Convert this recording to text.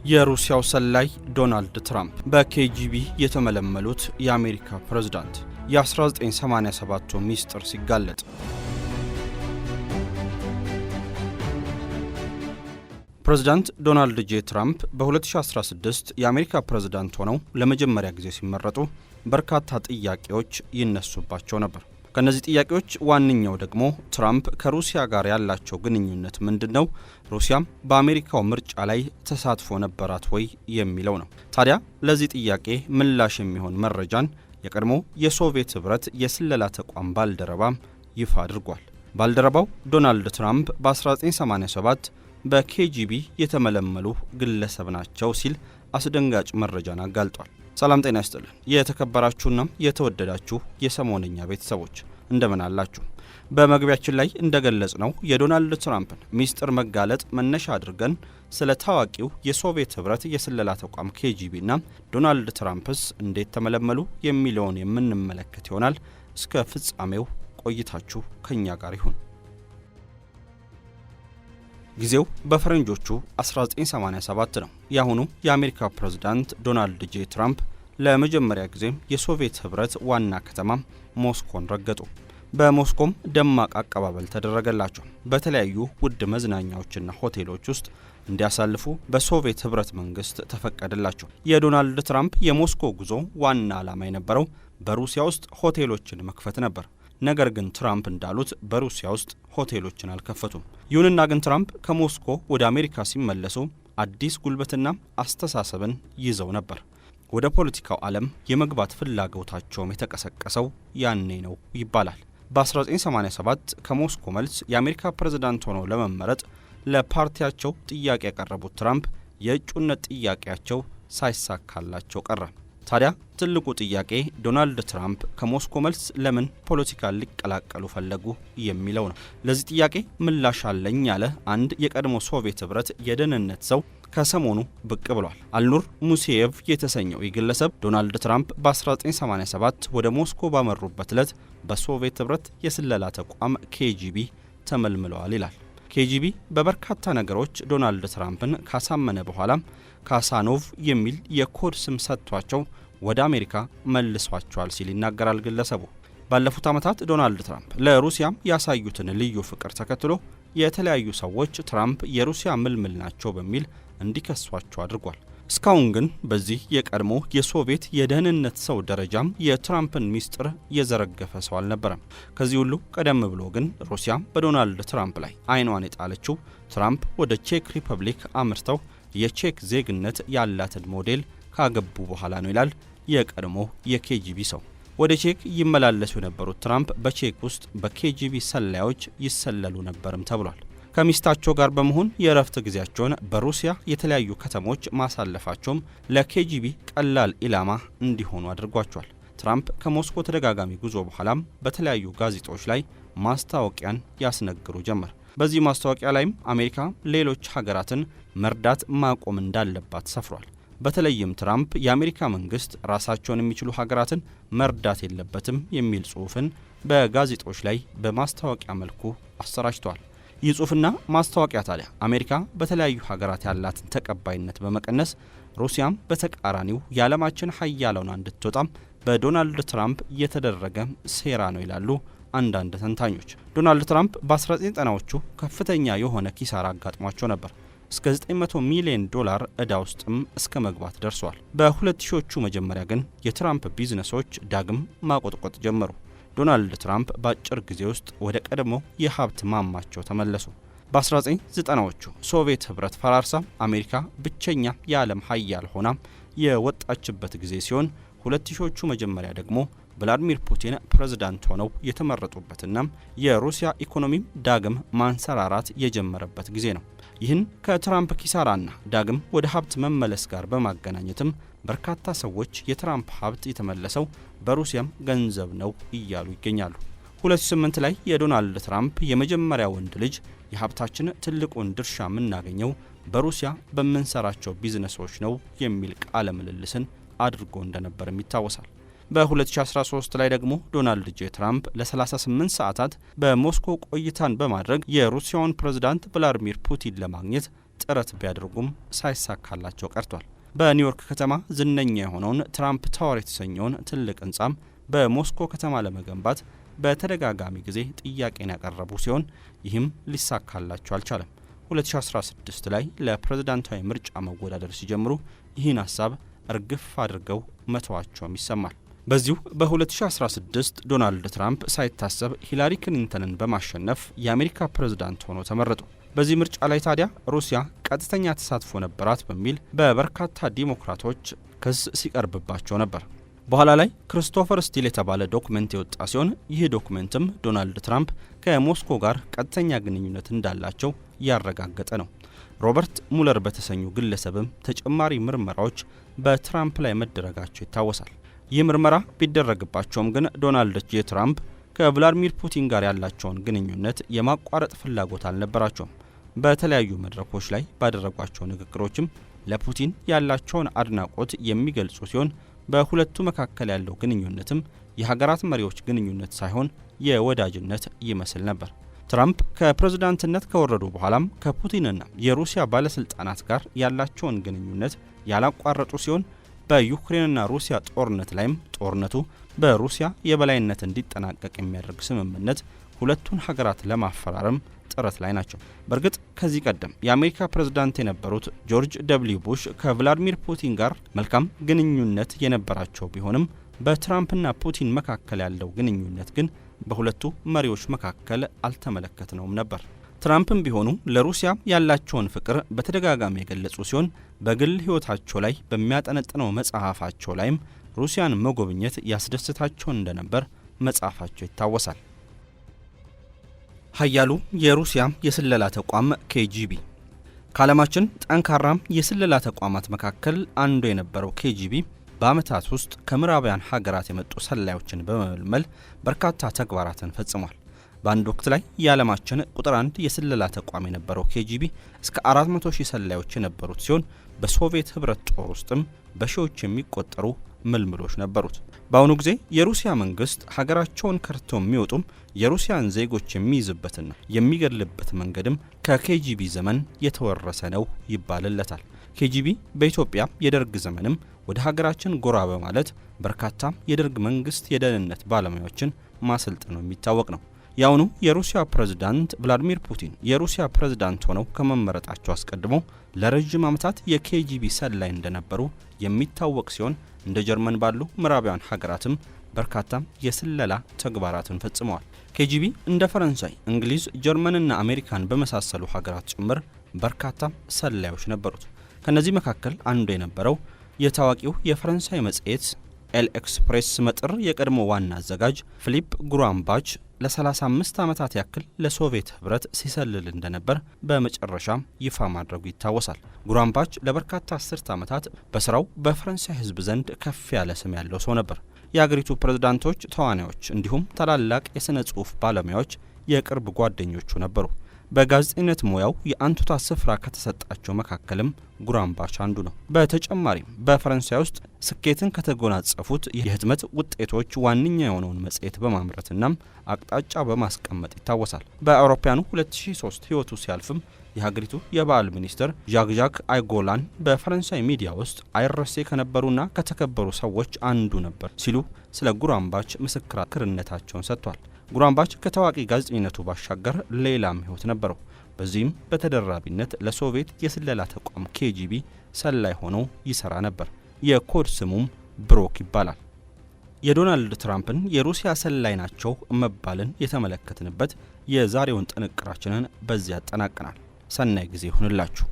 የሩሲያው ሰላይ ዶናልድ ትራምፕ በኬጂቢ የተመለመሉት የአሜሪካ ፕሬዝዳንት የ1987ቱ ሚስጥር ሲጋለጥ ፕሬዝዳንት ዶናልድ ጄ ትራምፕ በ2016 የአሜሪካ ፕሬዝዳንት ሆነው ለመጀመሪያ ጊዜ ሲመረጡ በርካታ ጥያቄዎች ይነሱባቸው ነበር። ከነዚህ ጥያቄዎች ዋነኛው ደግሞ ትራምፕ ከሩሲያ ጋር ያላቸው ግንኙነት ምንድነው? ሩሲያም በአሜሪካው ምርጫ ላይ ተሳትፎ ነበራት ወይ የሚለው ነው። ታዲያ ለዚህ ጥያቄ ምላሽ የሚሆን መረጃን የቀድሞ የሶቪየት ህብረት የስለላ ተቋም ባልደረባም ይፋ አድርጓል። ባልደረባው ዶናልድ ትራምፕ በ1987 በኬጂቢ የተመለመሉ ግለሰብ ናቸው ሲል አስደንጋጭ መረጃን አጋልጧል። ሰላም ጤና ይስጥልን። የተከበራችሁና የተወደዳችሁ የሰሞነኛ ቤተሰቦች እንደምን አላችሁ? በመግቢያችን ላይ እንደገለጽ ነው የዶናልድ ትራምፕን ሚስጥር መጋለጥ መነሻ አድርገን ስለ ታዋቂው የሶቪየት ህብረት የስለላ ተቋም ኬጂቢና ዶናልድ ትራምፕስ እንዴት ተመለመሉ የሚለውን የምንመለከት ይሆናል። እስከ ፍጻሜው ቆይታችሁ ከኛ ጋር ይሁን። ጊዜው በፈረንጆቹ 1987 ነው። የአሁኑ የአሜሪካ ፕሬዝዳንት ዶናልድ ጄ ትራምፕ ለመጀመሪያ ጊዜ የሶቪየት ህብረት ዋና ከተማ ሞስኮን ረገጡ። በሞስኮም ደማቅ አቀባበል ተደረገላቸው። በተለያዩ ውድ መዝናኛዎችና ሆቴሎች ውስጥ እንዲያሳልፉ በሶቪየት ህብረት መንግስት ተፈቀደላቸው። የዶናልድ ትራምፕ የሞስኮ ጉዞ ዋና ዓላማ የነበረው በሩሲያ ውስጥ ሆቴሎችን መክፈት ነበር። ነገር ግን ትራምፕ እንዳሉት በሩሲያ ውስጥ ሆቴሎችን አልከፈቱም። ይሁንና ግን ትራምፕ ከሞስኮ ወደ አሜሪካ ሲመለሱ አዲስ ጉልበትና አስተሳሰብን ይዘው ነበር። ወደ ፖለቲካው ዓለም የመግባት ፍላጎታቸውም የተቀሰቀሰው ያኔ ነው ይባላል። በ1987 ከሞስኮ መልስ የአሜሪካ ፕሬዝዳንት ሆነው ለመመረጥ ለፓርቲያቸው ጥያቄ ያቀረቡት ትራምፕ የእጩነት ጥያቄያቸው ሳይሳካላቸው ቀረ። ታዲያ ትልቁ ጥያቄ ዶናልድ ትራምፕ ከሞስኮ መልስ ለምን ፖለቲካ ሊቀላቀሉ ፈለጉ የሚለው ነው። ለዚህ ጥያቄ ምላሽ አለኝ ያለ አንድ የቀድሞ ሶቪየት ህብረት የደህንነት ሰው ከሰሞኑ ብቅ ብሏል። አልኑር ሙሴየቭ የተሰኘው ግለሰብ ዶናልድ ትራምፕ በ1987 ወደ ሞስኮ ባመሩበት ዕለት በሶቪየት ህብረት የስለላ ተቋም ኬጂቢ ተመልምለዋል ይላል። ኬጂቢ በበርካታ ነገሮች ዶናልድ ትራምፕን ካሳመነ በኋላም ካሳኖቭ የሚል የኮድ ስም ሰጥቷቸው ወደ አሜሪካ መልሷቸዋል ሲል ይናገራል ግለሰቡ። ባለፉት ዓመታት ዶናልድ ትራምፕ ለሩሲያም ያሳዩትን ልዩ ፍቅር ተከትሎ የተለያዩ ሰዎች ትራምፕ የሩሲያ ምልምል ናቸው በሚል እንዲከሷቸው አድርጓል። እስካሁን ግን በዚህ የቀድሞ የሶቪየት የደህንነት ሰው ደረጃም የትራምፕን ሚስጥር የዘረገፈ ሰው አልነበረም። ከዚህ ሁሉ ቀደም ብሎ ግን ሩሲያ በዶናልድ ትራምፕ ላይ አይኗን የጣለችው ትራምፕ ወደ ቼክ ሪፐብሊክ አምርተው የቼክ ዜግነት ያላትን ሞዴል ካገቡ በኋላ ነው ይላል የቀድሞ የኬጂቢ ሰው። ወደ ቼክ ይመላለሱ የነበሩት ትራምፕ በቼክ ውስጥ በኬጂቢ ሰላዮች ይሰለሉ ነበርም ተብሏል። ከሚስታቸው ጋር በመሆን የእረፍት ጊዜያቸውን በሩሲያ የተለያዩ ከተሞች ማሳለፋቸውም ለኬጂቢ ቀላል ኢላማ እንዲሆኑ አድርጓቸዋል። ትራምፕ ከሞስኮ ተደጋጋሚ ጉዞ በኋላም በተለያዩ ጋዜጦች ላይ ማስታወቂያን ያስነግሩ ጀመር። በዚህ ማስታወቂያ ላይም አሜሪካ ሌሎች ሀገራትን መርዳት ማቆም እንዳለባት ሰፍሯል። በተለይም ትራምፕ የአሜሪካ መንግስት ራሳቸውን የሚችሉ ሀገራትን መርዳት የለበትም የሚል ጽሑፍን በጋዜጦች ላይ በማስታወቂያ መልኩ አሰራጭተዋል። ይህ ጽሑፍና ማስታወቂያ ታዲያ አሜሪካ በተለያዩ ሀገራት ያላትን ተቀባይነት በመቀነስ ሩሲያም በተቃራኒው የዓለማችን ሀያላውና እንድትወጣም በዶናልድ ትራምፕ የተደረገ ሴራ ነው ይላሉ አንዳንድ ተንታኞች። ዶናልድ ትራምፕ በ1990ዎቹ ከፍተኛ የሆነ ኪሳራ አጋጥሟቸው ነበር። እስከ 900 ሚሊዮን ዶላር ዕዳ ውስጥም እስከ መግባት ደርሰዋል። በ2000ዎቹ መጀመሪያ ግን የትራምፕ ቢዝነሶች ዳግም ማቆጥቆጥ ጀመሩ። ዶናልድ ትራምፕ በአጭር ጊዜ ውስጥ ወደ ቀድሞ የሀብት ማማቸው ተመለሱ። በ1990ዎቹ ሶቪየት ህብረት ፈራርሳ አሜሪካ ብቸኛ የዓለም ሀያል ሆና የወጣችበት ጊዜ ሲሆን 2000ዎቹ መጀመሪያ ደግሞ ቭላዲሚር ፑቲን ፕሬዝዳንት ሆነው የተመረጡበትና የሩሲያ ኢኮኖሚም ዳግም ማንሰራራት የጀመረበት ጊዜ ነው። ይህን ከትራምፕ ኪሳራና ዳግም ወደ ሀብት መመለስ ጋር በማገናኘትም በርካታ ሰዎች የትራምፕ ሀብት የተመለሰው በሩሲያም ገንዘብ ነው እያሉ ይገኛሉ። 2008 ላይ የዶናልድ ትራምፕ የመጀመሪያ ወንድ ልጅ የሀብታችን ትልቁን ድርሻ የምናገኘው በሩሲያ በምንሰራቸው ቢዝነሶች ነው የሚል ቃለ ምልልስን አድርጎ እንደነበርም ይታወሳል። በ2013 ላይ ደግሞ ዶናልድ ጄ ትራምፕ ለ38 ሰዓታት በሞስኮ ቆይታን በማድረግ የሩሲያውን ፕሬዝዳንት ቭላዲሚር ፑቲን ለማግኘት ጥረት ቢያደርጉም ሳይሳካላቸው ቀርቷል። በኒውዮርክ ከተማ ዝነኛ የሆነውን ትራምፕ ታወር የተሰኘውን ትልቅ ህንጻም በሞስኮ ከተማ ለመገንባት በተደጋጋሚ ጊዜ ጥያቄን ያቀረቡ ሲሆን ይህም ሊሳካላቸው አልቻለም። 2016 ላይ ለፕሬዝዳንታዊ ምርጫ መወዳደር ሲጀምሩ ይህን ሀሳብ እርግፍ አድርገው መተዋቸውም ይሰማል። በዚሁ በ2016 ዶናልድ ትራምፕ ሳይታሰብ ሂላሪ ክሊንተንን በማሸነፍ የአሜሪካ ፕሬዝዳንት ሆነው ተመረጡ። በዚህ ምርጫ ላይ ታዲያ ሩሲያ ቀጥተኛ ተሳትፎ ነበራት በሚል በበርካታ ዲሞክራቶች ክስ ሲቀርብባቸው ነበር። በኋላ ላይ ክሪስቶፈር ስቲል የተባለ ዶክመንት የወጣ ሲሆን ይህ ዶክመንትም ዶናልድ ትራምፕ ከሞስኮ ጋር ቀጥተኛ ግንኙነት እንዳላቸው ያረጋገጠ ነው። ሮበርት ሙለር በተሰኙ ግለሰብም ተጨማሪ ምርመራዎች በትራምፕ ላይ መደረጋቸው ይታወሳል። ይህ ምርመራ ቢደረግባቸውም ግን ዶናልድ ጄ ትራምፕ ከቭላዲሚር ፑቲን ጋር ያላቸውን ግንኙነት የማቋረጥ ፍላጎት አልነበራቸውም። በተለያዩ መድረኮች ላይ ባደረጓቸው ንግግሮችም ለፑቲን ያላቸውን አድናቆት የሚገልጹ ሲሆን በሁለቱ መካከል ያለው ግንኙነትም የሀገራት መሪዎች ግንኙነት ሳይሆን የወዳጅነት ይመስል ነበር። ትራምፕ ከፕሬዝዳንትነት ከወረዱ በኋላም ከፑቲንና የሩሲያ ባለስልጣናት ጋር ያላቸውን ግንኙነት ያላቋረጡ ሲሆን በዩክሬንና ሩሲያ ጦርነት ላይም ጦርነቱ በሩሲያ የበላይነት እንዲጠናቀቅ የሚያደርግ ስምምነት ሁለቱን ሀገራት ለማፈራረም ጥረት ላይ ናቸው። በእርግጥ ከዚህ ቀደም የአሜሪካ ፕሬዝዳንት የነበሩት ጆርጅ ደብልዩ ቡሽ ከቭላዲሚር ፑቲን ጋር መልካም ግንኙነት የነበራቸው ቢሆንም በትራምፕና ፑቲን መካከል ያለው ግንኙነት ግን በሁለቱ መሪዎች መካከል አልተመለከትነውም ነበር። ትራምፕም ቢሆኑ ለሩሲያ ያላቸውን ፍቅር በተደጋጋሚ የገለጹ ሲሆን በግል ሕይወታቸው ላይ በሚያጠነጥነው መጽሐፋቸው ላይም ሩሲያን መጎብኘት ያስደስታቸው እንደነበር መጻፋቸው ይታወሳል። ኃያሉ የሩሲያ የስለላ ተቋም ኬጂቢ ከዓለማችን ጠንካራም የስለላ ተቋማት መካከል አንዱ የነበረው ኬጂቢ በዓመታት ውስጥ ከምዕራባውያን ሀገራት የመጡ ሰላዮችን በመመልመል በርካታ ተግባራትን ፈጽሟል። በአንድ ወቅት ላይ የዓለማችን ቁጥር 1 የስለላ ተቋም የነበረው ኬጂቢ እስከ 400,000 ሰላዮች የነበሩት ሲሆን በሶቪየት ህብረት ጦር ውስጥም በሺዎች የሚቆጠሩ ምልምሎች ነበሩት። በአሁኑ ጊዜ የሩሲያ መንግስት ሀገራቸውን ከርተው የሚወጡም የሩሲያን ዜጎች የሚይዝበትና የሚገድልበት መንገድም ከኬጂቢ ዘመን የተወረሰ ነው ይባልለታል። ኬጂቢ በኢትዮጵያ የደርግ ዘመንም ወደ ሀገራችን ጎራ በማለት በርካታ የደርግ መንግስት የደህንነት ባለሙያዎችን ማሰልጠኑ የሚታወቅ ነው። የአሁኑ የሩሲያ ፕሬዝዳንት ቭላዲሚር ፑቲን የሩሲያ ፕሬዝዳንት ሆነው ከመመረጣቸው አስቀድሞ ለረጅም ዓመታት የኬጂቢ ሰላይ እንደነበሩ የሚታወቅ ሲሆን እንደ ጀርመን ባሉ ምዕራባውያን ሀገራትም በርካታ የስለላ ተግባራትን ፈጽመዋል። ኬጂቢ እንደ ፈረንሳይ፣ እንግሊዝ፣ ጀርመንና አሜሪካን በመሳሰሉ ሀገራት ጭምር በርካታ ሰላዮች ነበሩት። ከነዚህ መካከል አንዱ የነበረው የታዋቂው የፈረንሳይ መጽሔት ኤል ኤክስፕሬስ መጥር የቀድሞ ዋና አዘጋጅ ፊሊፕ ጉራምባች ለ35 ዓመታት ያክል ለሶቪየት ህብረት ሲሰልል እንደነበር በመጨረሻም ይፋ ማድረጉ ይታወሳል። ጉራምባች ለበርካታ አስርት ዓመታት በስራው በፈረንሳይ ህዝብ ዘንድ ከፍ ያለ ስም ያለው ሰው ነበር። የአገሪቱ ፕሬዝዳንቶች፣ ተዋናዮች እንዲሁም ታላላቅ የሥነ ጽሑፍ ባለሙያዎች የቅርብ ጓደኞቹ ነበሩ። በጋዜጠኝነት ሙያው የአንቱታ ስፍራ ከተሰጣቸው መካከልም ጉራምባች አንዱ ነው። በተጨማሪም በፈረንሳይ ውስጥ ስኬትን ከተጎናጸፉት የህትመት ውጤቶች ዋነኛ የሆነውን መጽሔት በማምረትና አቅጣጫ በማስቀመጥ ይታወሳል። በአውሮፓውያኑ 2003 ህይወቱ ሲያልፍም የሀገሪቱ የባህል ሚኒስትር ዣክ አይጎላን በፈረንሳይ ሚዲያ ውስጥ አይረሴ ከነበሩና ከተከበሩ ሰዎች አንዱ ነበር ሲሉ ስለ ጉራምባች ምስክርነታቸውን ሰጥቷል። ጉራምባች ከታዋቂ ጋዜጠኝነቱ ባሻገር ሌላም ህይወት ነበረው። በዚህም በተደራቢነት ለሶቪየት የስለላ ተቋም ኬጂቢ ሰላይ ሆኖ ይሰራ ነበር። የኮድ ስሙም ብሮክ ይባላል። የዶናልድ ትራምፕን የሩሲያ ሰላይ ናቸው መባልን የተመለከትንበት የዛሬውን ጥንቅራችንን በዚያ ያጠናቅናል። ሰናይ ጊዜ ይሁንላችሁ።